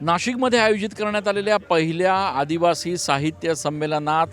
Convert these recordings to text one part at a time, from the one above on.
नाशिकमध्ये आयोजित करण्यात आलेल्या पहिल्या आदिवासी साहित्य संमेलनात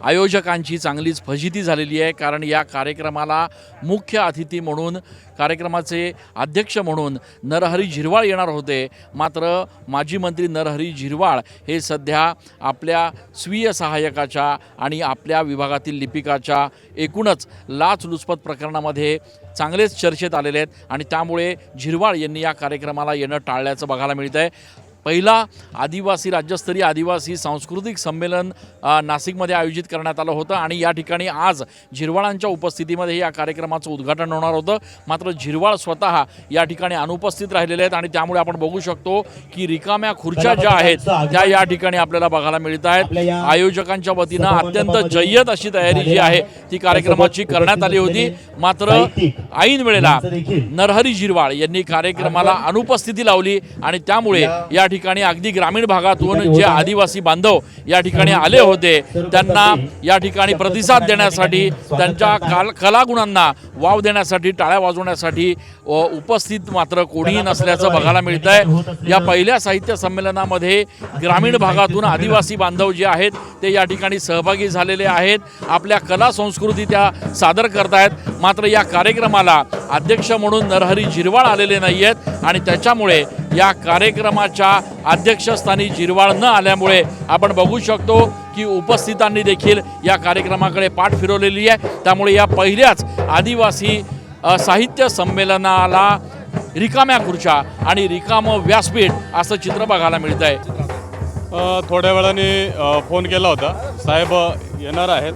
आयोजकांची चांगलीच फजिती झालेली आहे। कारण या कार्यक्रमाला मुख्य अतिथी म्हणून, कार्यक्रमाचे अध्यक्ष म्हणून नरहरी झिरवाळ येणार होते। मात्र माजी मंत्री नरहरी झिरवाळ हे सध्या आपल्या स्वीय सहाय्यकाच्या आणि आपल्या विभागातील लिपिकाच्या एकूणच लाचलुचपत प्रकरणामध्ये चांगलेच चर्चेत आलेले आहेत आणि त्यामुळे झिरवाळ यांनी या कार्यक्रमाला येणं टाळल्याचं बघायला मिळत आहे। पहिला आदिवासी राज्यस्तरीय आदिवासी सांस्कृतिक संमेलन नाशिकमध्ये आयोजित करण्यात आलं होतं आणि या ठिकाणी आज झिरवाळांच्या उपस्थितीमध्ये या कार्यक्रमाचं उद्घाटन होणार होतं। मात्र झिरवाळ स्वतः या ठिकाणी अनुपस्थित राहिलेले आहेत आणि त्यामुळे आपण बघू शकतो की रिकाम्या खुर्च्या ज्या आहेत त्या या ठिकाणी आपल्याला बघायला मिळत आहेत। आयोजकांच्या वतीनं अत्यंत जय्यत अशी तयारी जी आहे ती कार्यक्रमाची करण्यात आली होती। मात्र ऐन वेळेला नरहरी झिरवाळ यांनी कार्यक्रमाला अनुपस्थिती लावली आणि त्यामुळे या ठिकाणी अगदी ग्रामीण भागातून जे आदिवासी बांधव या ठिकाणी आले होते त्यांना या ठिकाणी प्रतिसाद देण्यासाठी, त्यांच्या कलागुणांना वाव देण्यासाठी, टाळ्या वाजवण्यासाठी उपस्थित मात्र कोणीही नसल्याचं बघायला मिळत आहे। या पहिल्या साहित्य संमेलनामध्ये ग्रामीण भागातून आदिवासी बांधव जे आहेत ते या ठिकाणी सहभागी झालेले आहेत, आपल्या कला संस्कृती त्या सादर करतायत। मात्र या कार्यक्रमाला अध्यक्ष म्हणून नरहरी झिरवाळ आलेले नाही आहेत आणि त्याच्यामुळे या कार्यक्रमाच्या अध्यक्षस्थानी झिरवाळ न आल्यामुळे आपण बघू शकतो की उपस्थितांनी देखील या कार्यक्रमाकडे पाठ फिरवलेली आहे। त्यामुळे या पहिल्याच आदिवासी साहित्य संमेलनाला रिकाम्या खुर्च्या आणि रिकामं व्यासपीठ असं चित्र बघायला मिळत आहे। थोड्या वेळाने फोन केला होता, साहेब येणार आहेत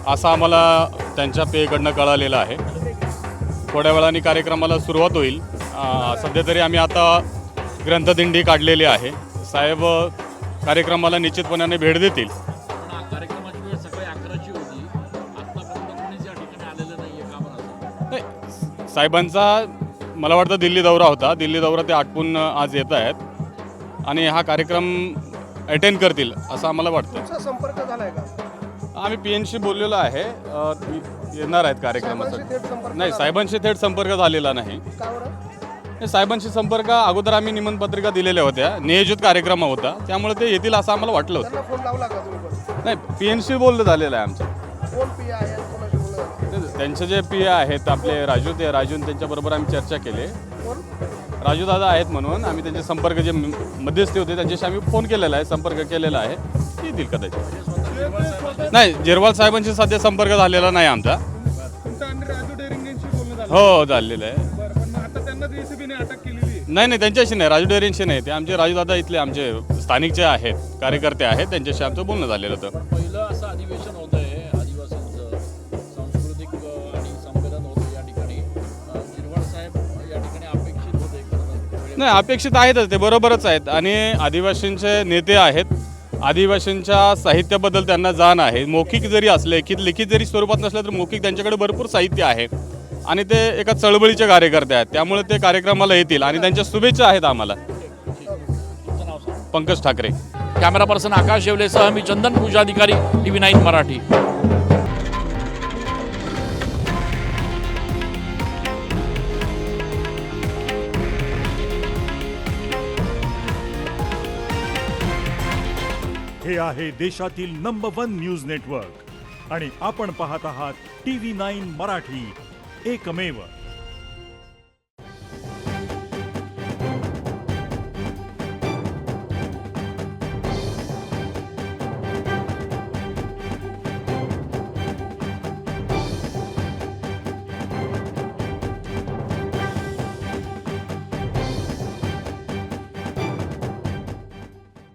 असं आम्हाला त्यांच्या पेकडनं कळालेलं आहे। थोड्या वेळाने कार्यक्रमाला सुरुवात होईल। सध्या तरी आम्ही आता ग्रंथदिंडी काढलेली आहे। साहेब कार्यक्रमाला निश्चितपणाने भेट देतील। कार्यक्रमाची वेळ सकाळी 11ची होती, आतापर्यंत कोणीच या ठिकाणी आलेलं नाहीये का बरं? साहेबांचा मला वाटतं दिल्ली दौरा होता, दिल्ली दौरा ते आटपून आज येत आहेत आणि हा कार्यक्रम अटेंड करतील असं आम्हाला वाटतं। संपर्क झालाय का? आम्ही PNशी बोललेलो आहे, येणार आहेत कार्यक्रमासाठी। नाही, साहेबांशी थेट संपर्क झालेला नाही। साहेबांशी संपर्क अगोदर आम्ही निमंत्रण दिलेल्या होत्या, नियोजित कार्यक्रम होता, त्यामुळे ते येतील असं आम्हाला वाटलं होतं। फोन लावला का तुम्ही? नाही, PNशी बोलणं झालेलं आहे आमचं। कोण पी आहे, कोणाशी बोलणं? त्यांचे जे PA आहेत आपले राजू, ते राजून त्यांच्याबरोबर आम्ही चर्चा केली। कोण? राजू दादा आहेत म्हणून आम्ही त्यांचे संपर्क जे मध्यस्थी होते त्यांच्याशी आम्ही फोन केलेला आहे, संपर्क केलेला आहे, ते येतील कदाचित। नाही, झिरवाळ साहेबांशी सध्या संपर्क झालेला नाही आमचा। राजू डेरिंगेंशी बोलणं झालं? हो, झालेलं आहे। आता त्यांना JCB ने अटक केलेली? नाही, त्यांच्याशी नाही, राजू डेरिंगशी नाही, ते आमचे राजू दादा इथले आमचे स्थानिकचे आहेत, कार्यकर्ते आहेत, त्यांच्याशी आमचं बोलणं झालेलं होतं। पहिलं असं अधिवेशन होतं आहे आदिवासींचं, सांस्कृतिक आणि संमेलन होतं या ठिकाणी। झिरवाळ साहेब या ठिकाणी अपेक्षित होते? नाही, अपेक्षित आहेतच, ते बरोबरच आहेत आणि आदिवासींचे नेते आहेत। आदिवासींच्या साहित्याबद्दल त्यांना जाण आहे। मौखिक जरी असले की लिखित जरी स्वरूपात नसलं तर मौखिक त्यांच्याकडे भरपूर साहित्य आहे आणि ते एका चळवळीचे कार्यकर्ते आहेत, त्यामुळे ते कार्यक्रमाला येतील आणि त्यांच्या शुभेच्छा आहेत आम्हाला। पंकज ठाकरे। कॅमेरा पर्सन आकाश येवलेसह मी चंदन पूजाधिकारी, TV9 मराठी। हे आहे देशातील नंबर 1 न्यूज नेटवर्क आणि आपण पाहत आहात TV9 मराठी, एकमेव।